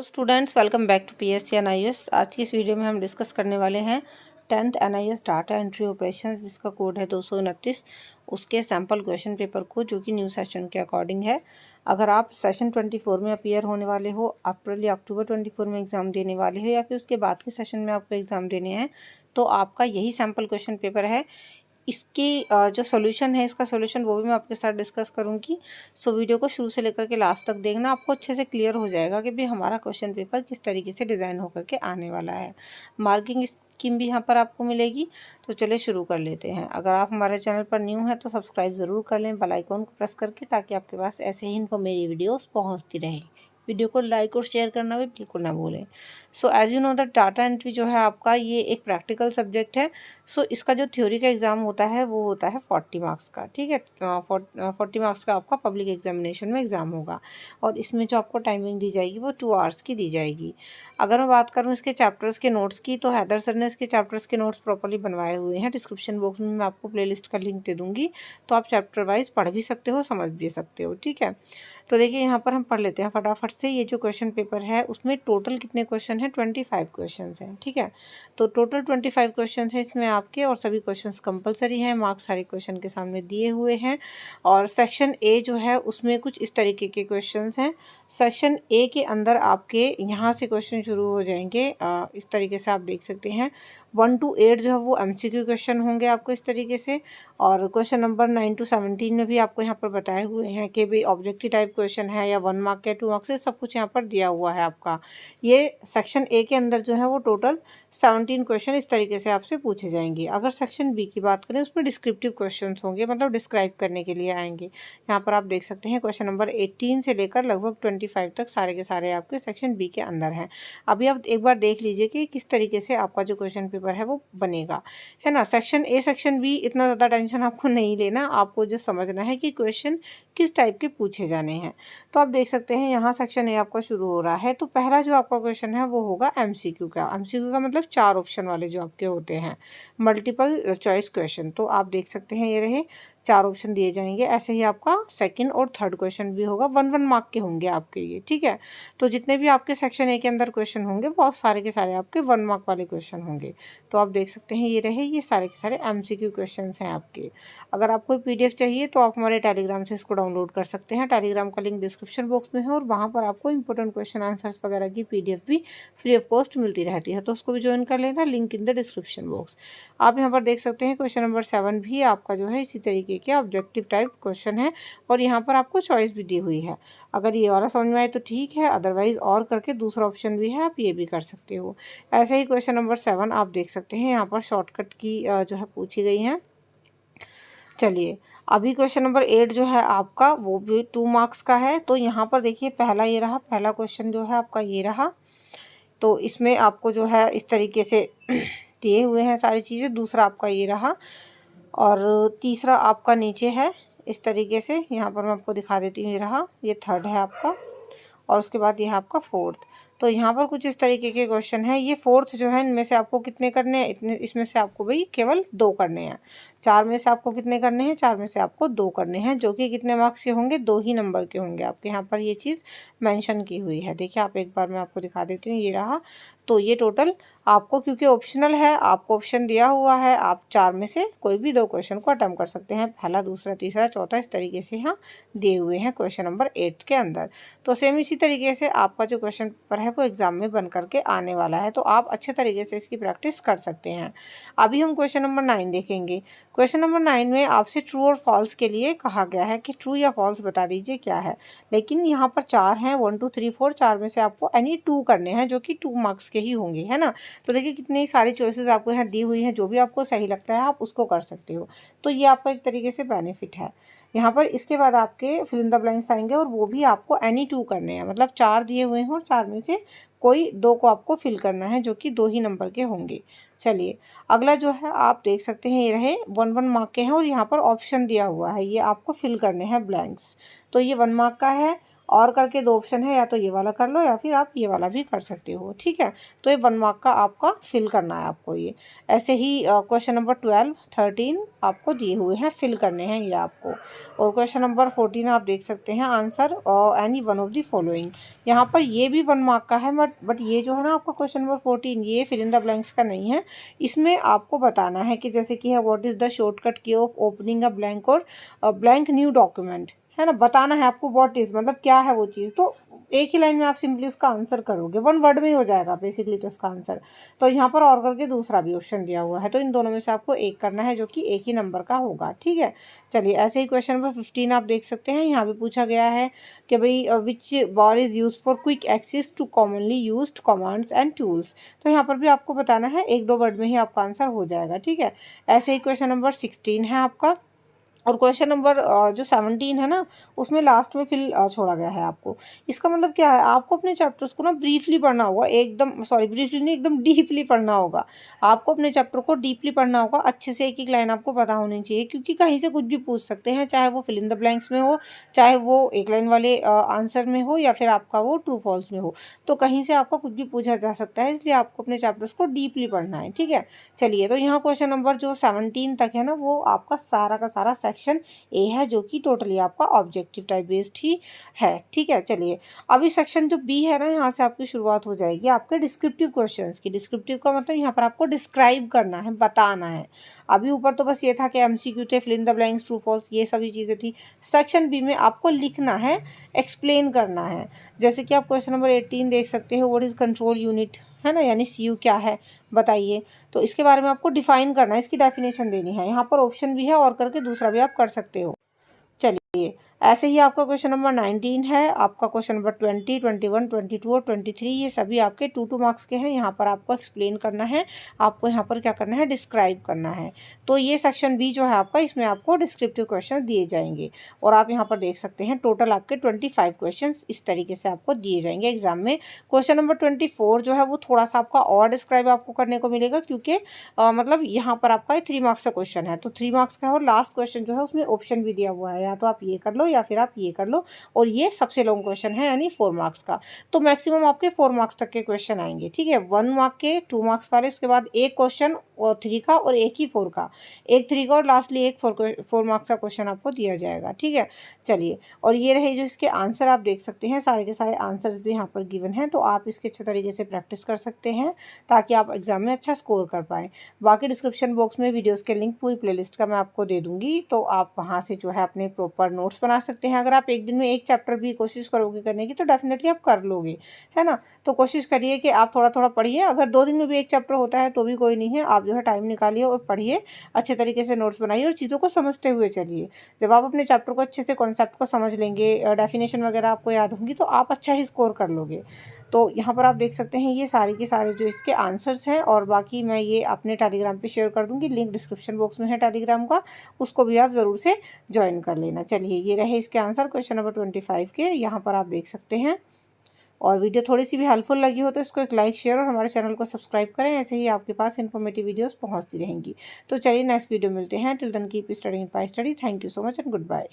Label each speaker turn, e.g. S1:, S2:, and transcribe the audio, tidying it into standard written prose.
S1: Students welcome back to PSC NIS. आज की इस वीडियो में हम डिस्कस करने वाले हैं 10th NIS data entry operations, जिसका कोड है 229, उसके सैम्पल क्वेश्चन पेपर को, जो कि न्यू सेशन के अकॉर्डिंग है। अगर आप सेशन 24 में अपीयर होने वाले हो, अप्रैल या अक्टूबर 24 में एग्ज़ाम देने वाले हो, या फिर उसके बाद के सेशन में आपको एग्ज़ाम देने हैं, तो आपका यही सैम्पल क्वेश्चन पेपर है। इसकी जो सॉल्यूशन है, इसका सॉल्यूशन वो भी मैं आपके साथ डिस्कस करूंगी। सो वीडियो को शुरू से लेकर के लास्ट तक देखना, आपको अच्छे से क्लियर हो जाएगा कि भाई हमारा क्वेश्चन पेपर किस तरीके से डिज़ाइन होकर के आने वाला है। मार्किंग स्कीम भी यहाँ पर आपको मिलेगी। तो चलिए शुरू कर लेते हैं। अगर आप हमारे चैनल पर न्यू हैं तो सब्सक्राइब ज़रूर कर लें बेल आइकॉन को प्रेस करके, ताकि आपके पास ऐसे ही इनको मेरी वीडियोस पहुँचती रहे। वीडियो को लाइक और शेयर करना भी बिल्कुल ना भूलें। So as you know that data entry जो है आपका, ये एक प्रैक्टिकल सब्जेक्ट है। सो इसका जो थ्योरी का एग्ज़ाम होता है वो होता है 40 मार्क्स का, ठीक है। 40 मार्क्स का आपका पब्लिक एग्जामिनेशन में एग्ज़ाम होगा, और इसमें जो आपको टाइमिंग दी जाएगी वो 2 आवर्स की दी जाएगी। अगर मैं बात करूँ इसके चैप्टर्स के नोट्स की, तो हैदर सर ने इसके चैप्टर्स के नोट्स प्रॉपर्ली बनवाए हुए हैं। डिस्क्रिप्शन बॉक्स में मैं आपको प्लेलिस्ट का लिंक दे दूँगी, तो आप चैप्टर वाइज पढ़ भी सकते हो, समझ भी सकते हो, ठीक है। तो देखिए यहाँ पर हम पढ़ लेते हैं फटाफट से। ये जो क्वेश्चन पेपर है उसमें टोटल कितने क्वेश्चन हैं? 25 क्वेश्चन हैं, ठीक है। तो टोटल 25 क्वेश्चन हैं इसमें आपके, और सभी क्वेश्चंस कंपलसरी हैं। मार्क्स सारे क्वेश्चन के सामने दिए हुए हैं। और सेक्शन ए जो है उसमें कुछ इस तरीके के क्वेश्चंस हैं। सेक्शन ए के अंदर आपके यहाँ से क्वेश्चन शुरू हो जाएंगे, इस तरीके से आप देख सकते हैं। 1 to 8 जो है वो MCQ क्वेश्चन होंगे आपको इस तरीके से। और क्वेश्चन नंबर 9 to 17 में भी आपको यहाँ पर बताए हुए हैं कि भाई ऑब्जेक्टिव टाइप क्वेश्चन है या 1 मार्क या 2 मार्क्स से, सब कुछ यहाँ पर दिया हुआ है आपका। ये सेक्शन ए के अंदर जो है वो टोटल 17 क्वेश्चन इस तरीके से आपसे पूछे जाएंगे। अगर सेक्शन बी की बात करें, उसमें डिस्क्रिप्टिव क्वेश्चंस होंगे, मतलब डिस्क्राइब करने के लिए आएंगे। यहाँ पर आप देख सकते हैं क्वेश्चन नंबर 18 से लेकर लगभग 25 तक सारे के सारे आपके सेक्शन बी के अंदर हैं। अभी आप एक बार देख लीजिए कि किस तरीके से आपका जो क्वेश्चन पेपर है वो बनेगा, है ना। सेक्शन ए सेक्शन बी इतना ज़्यादा टेंशन आपको नहीं लेना, आपको जो समझना है कि क्वेश्चन किस टाइप के पूछे जाने हैं। तो आप देख सकते हैं यहाँ सेक्शन ए आपका शुरू हो रहा है। तो पहला जो आपका क्वेश्चन है वो होगा MCQ का। MCQ का मतलब 4 ऑप्शन वाले जो आपके होते हैं, मल्टीपल चॉइस क्वेश्चन। तो आप देख सकते हैं ये रहे 4 ऑप्शन दिए जाएंगे। ऐसे ही आपका सेकंड और थर्ड क्वेश्चन भी होगा, 1 मार्क के होंगे आपके ये, ठीक है। तो जितने भी आपके सेक्शन ए के अंदर क्वेश्चन होंगे वो सारे के सारे आपके 1 मार्क वाले क्वेश्चन होंगे। तो आप देख सकते हैं ये रहे, ये सारे के सारे MCQ क्वेश्चन हैं आपके। अगर आपको PDF चाहिए तो आप हमारे टेलीग्राम से इसको डाउनलोड कर सकते हैं। टेलीग्राम का लिंक डिस्क्रिप्शन बॉक्स में है, और वहाँ पर आपको इंपॉर्टेंट क्वेश्चन आंसर्स वगैरह की PDF भी फ्री ऑफ कॉस्ट मिलती रहती है, तो उसको भी ज्वाइन कर लेना, link in the description box. आप यहाँ पर देख सकते हैं क्वेश्चन नंबर 7 भी आपका जो है इसी तरीके के ऑब्जेक्टिव टाइप क्वेश्चन है, और यहाँ पर आपको चॉइस भी दी हुई है। अगर ये वाला समझ में आए तो ठीक है, अदरवाइज और करके दूसरा ऑप्शन भी है, आप ये भी कर सकते हो। ऐसे ही क्वेश्चन नंबर 7 आप देख सकते हैं, यहाँ पर शॉर्टकट की जो है पूछी गई हैं। चलिए अभी क्वेश्चन नंबर 8 जो है आपका, वो भी 2 मार्क्स का है। तो यहाँ पर देखिए पहला ये रहा, पहला क्वेश्चन जो है आपका ये रहा। तो इसमें आपको जो है इस तरीके से दिए हुए हैं सारी चीज़ें। दूसरा आपका ये रहा, और तीसरा आपका नीचे है इस तरीके से। यहाँ पर मैं आपको दिखा देती हूँ, ये रहा, ये थर्ड है आपका, और उसके बाद ये है आपका फोर्थ। तो यहाँ पर कुछ इस तरीके के क्वेश्चन है। ये फोर्थ जो है, इनमें से आपको कितने करने हैं? इतने, इसमें से आपको भाई केवल 2 करने हैं। 4 में से आपको कितने करने हैं? 4 में से आपको 2 करने हैं, जो कि कितने मार्क्स के होंगे? 2 ही नंबर के होंगे आपके। यहाँ पर ये चीज़ मेंशन की हुई है। देखिए आप एक बार मैं आपको दिखा देती हूँ, ये रहा। तो ये टोटल आपको, क्योंकि ऑप्शनल है, आपको ऑप्शन दिया हुआ है, आप 4 में से कोई भी 2 क्वेश्चन को अटेम्प्ट कर सकते हैं। पहला, दूसरा, तीसरा, चौथा, इस तरीके से यहाँ दिए हुए हैं क्वेश्चन नंबर 8 के अंदर। तो सेम इसी तरीके से आपका जो क्वेश्चन पेपर है वो एग्जाम में बन करके आने वाला है, तो आप अच्छे तरीके से इसकी प्रैक्टिस कर सकते हैं। अभी हम क्वेश्चन नंबर 9 देखेंगे। क्वेश्चन नंबर 9 में आपसे ट्रू और फॉल्स के लिए कहा गया है कि ट्रू या फॉल्स बता दीजिए क्या है। लेकिन यहाँ पर 4 हैं, 1 2 3 4, 4 में से आपको एनी 2 करने हैं, जो कि 2 मार्क्स के ही होंगे, है ना। तो देखिए कितनी सारी चॉइसेस आपको यहाँ दी हुई हैं, जो भी आपको सही लगता है आप उसको कर सकते हो। तो ये आपका एक तरीके से बेनिफिट है। यहाँ पर इसके बाद आपके फिल इन द ब्लैंक्स आएंगे, और वो भी आपको एनी 2 करने हैं, मतलब 4 दिए हुए हैं और 4 में से कोई 2 को आपको फिल करना है, जो कि 2 ही नंबर के होंगे। चलिए अगला जो है आप देख सकते हैं, ये रहे 1 मार्क के हैं, और यहाँ पर ऑप्शन दिया हुआ है, ये आपको फिल करने हैं ब्लैंक्स। तो ये 1 मार्क का है, और करके 2 ऑप्शन है, या तो ये वाला कर लो या फिर आप ये वाला भी कर सकते हो, ठीक है। तो ये 1 मार्क का आपका फिल करना है आपको ये। ऐसे ही क्वेश्चन नंबर 12, 13 आपको दिए हुए हैं, फिल करने हैं ये आपको। और क्वेश्चन नंबर 14 आप देख सकते हैं, answer any one of the following. यहाँ पर ये भी 1 मार्क का है, बट ये जो है ना आपका क्वेश्चन नंबर 14, ये फिल इन द ब्लैंक्स का नहीं है। इसमें आपको बताना है कि जैसे कि है व्हाट इज़ द शॉर्टकट की ऑफ ओपनिंग अ ब्लैंक और ब्लैंक न्यू डॉक्यूमेंट, है ना। बताना है आपको व्हाट इज़ मतलब क्या है वो चीज़। तो एक ही लाइन में आप सिंपली उसका आंसर करोगे, 1 वर्ड में ही हो जाएगा बेसिकली तो इसका आंसर। तो यहाँ पर और करके दूसरा भी ऑप्शन दिया हुआ है, तो इन दोनों में से आपको एक करना है जो कि एक ही नंबर का होगा, ठीक है। चलिए ऐसे ही क्वेश्चन नंबर 15 आप देख सकते हैं, यहाँ भी पूछा गया है कि भाई which bar is use for quick access to commonly used commands and tools. तो यहाँ पर भी आपको बताना है, 1-2 वर्ड में ही आपका आंसर हो जाएगा, ठीक है। ऐसे ही क्वेश्चन नंबर 16 है आपका। और क्वेश्चन नंबर जो 17 है ना, उसमें लास्ट में फिल छोड़ा गया है आपको। इसका मतलब क्या है, आपको अपने चैप्टर्स को ना ब्रीफली पढ़ना होगा, एकदम सॉरी ब्रीफली नहीं, एकदम डीपली पढ़ना होगा। आपको अपने चैप्टर को डीपली पढ़ना होगा, अच्छे से एक एक लाइन आपको पता होनी चाहिए, क्योंकि कहीं से कुछ भी पूछ सकते हैं, चाहे वो फिल इन द ब्लैंक्स में हो, चाहे वो एक लाइन वाले आंसर में हो, या फिर आपका वो ट्रू फॉल्स में हो। तो कहीं से आपका कुछ भी पूछा जा सकता है, इसलिए आपको अपने चैप्टर्स को डीपली पढ़ना है, ठीक है। चलिए, तो यहाँ क्वेश्चन नंबर जो 17 तक है ना, वो आपका सारा का सारा सेक्शन ए है, जो कि टोटली आपका ऑब्जेक्टिव टाइप बेस्ड ही है, ठीक है। चलिए, अभी सेक्शन जो बी है ना, यहाँ से आपकी शुरुआत हो जाएगी आपके डिस्क्रिप्टिव क्वेश्चंस की। डिस्क्रिप्टिव का मतलब यहाँ पर आपको डिस्क्राइब करना है, बताना है। अभी ऊपर तो बस ये था कि एमसीक्यू थे, fill in the blanks, true false, ये सभी चीज़ें थी। सेक्शन बी में आपको लिखना है, एक्सप्लेन करना है। जैसे कि आप क्वेश्चन नंबर 18 देख सकते हो, व्हाट इज़ कंट्रोल यूनिट, है ना, यानी सीयू क्या है बताइए। तो इसके बारे में आपको डिफाइन करना है, इसकी डेफिनेशन देनी है। यहाँ पर ऑप्शन भी है, और करके दूसरा भी आप कर सकते हो। चलिए, ऐसे ही आपका क्वेश्चन नंबर 19 है, आपका क्वेश्चन नंबर 20, 21, 22 और 23, ये सभी आपके 2-2 मार्क्स के हैं। यहाँ पर आपको एक्सप्लेन करना है, आपको यहाँ पर क्या करना है, डिस्क्राइब करना है। तो ये सेक्शन बी जो है आपका, इसमें आपको डिस्क्रिप्टिव क्वेश्चन दिए जाएंगे। और आप यहाँ पर देख सकते हैं, टोटल आपके 25 क्वेश्चन इस तरीके से आपको दिए जाएंगे एग्जाम में। क्वेश्चन नंबर 24 जो है वो थोड़ा सा आपका और डिस्क्राइब आपको करने को मिलेगा, क्योंकि मतलब यहाँ पर आपका 3 मार्क्स का क्वेश्चन है, तो 3 मार्क्स का है। और लास्ट क्वेश्चन जो है उसमें ऑप्शन भी दिया हुआ है, या तो आप ये कर लो या फिर आप ये कर लो। और ये सबसे लॉन्ग क्वेश्चन है, यानी 4 मार्क्स का। तो मैक्सिमम आपके 4 मार्क्स तक के क्वेश्चन आएंगे, ठीक है। 1 मार्क के 2 मार्क्स वाले, उसके बाद एक क्वेश्चन और 3 का और एक ही 4 का, एक 3 का और लास्टली एक 4 मार्क्स का क्वेश्चन आपको दिया जाएगा, ठीक है। चलिए, और ये रहे जो इसके आंसर आप देख सकते हैं, सारे के सारे आंसर्स भी यहाँ पर गिवन हैं, तो आप इसके अच्छे तरीके से प्रैक्टिस कर सकते हैं, ताकि आप एग्जाम में अच्छा स्कोर कर पाएँ। बाकी डिस्क्रिप्शन बॉक्स में वीडियोस के लिंक पूरी प्लेलिस्ट का मैं आपको दे दूँगी, तो आप वहाँ से जो है अपने प्रॉपर नोट्स बना सकते हैं। अगर आप एक दिन में एक चैप्टर भी कोशिश करोगे करने की, तो डेफिनेटली आप कर लोगे, है ना। तो कोशिश करिए कि आप थोड़ा-थोड़ा पढ़िए। अगर 2 दिन में भी एक चैप्टर होता है तो भी कोई नहीं है, आप जो है टाइम निकालिए और पढ़िए, अच्छे तरीके से नोट्स बनाइए और चीज़ों को समझते हुए चलिए। जब आप अपने चैप्टर को अच्छे से कॉन्सेप्ट को समझ लेंगे, डेफिनेशन वगैरह आपको याद होंगी, तो आप अच्छा ही स्कोर कर लोगे। तो यहाँ पर आप देख सकते हैं, ये सारे के सारे जो इसके आंसर्स हैं, और बाकी मैं ये अपने टेलीग्राम पे शेयर कर दूँगी, लिंक डिस्क्रिप्शन बॉक्स में है टेलीग्राम का, उसको भी आप ज़रूर से ज्वाइन कर लेना। चलिए, ये रहे इसके आंसर क्वेश्चन नंबर 25 के, यहाँ पर आप देख सकते हैं। और वीडियो थोड़ी सी भी हेल्पफुल लगी हो तो इसको एक लाइक, शेयर और हमारे चैनल को सब्सक्राइब करें, ऐसे ही आपके पास इन्फॉर्मेटिव वीडियोस पहुंचती रहेंगी। तो चलिए, नेक्स्ट वीडियो मिलते हैं। Till then keep studying by study. Thank you so much and good bye.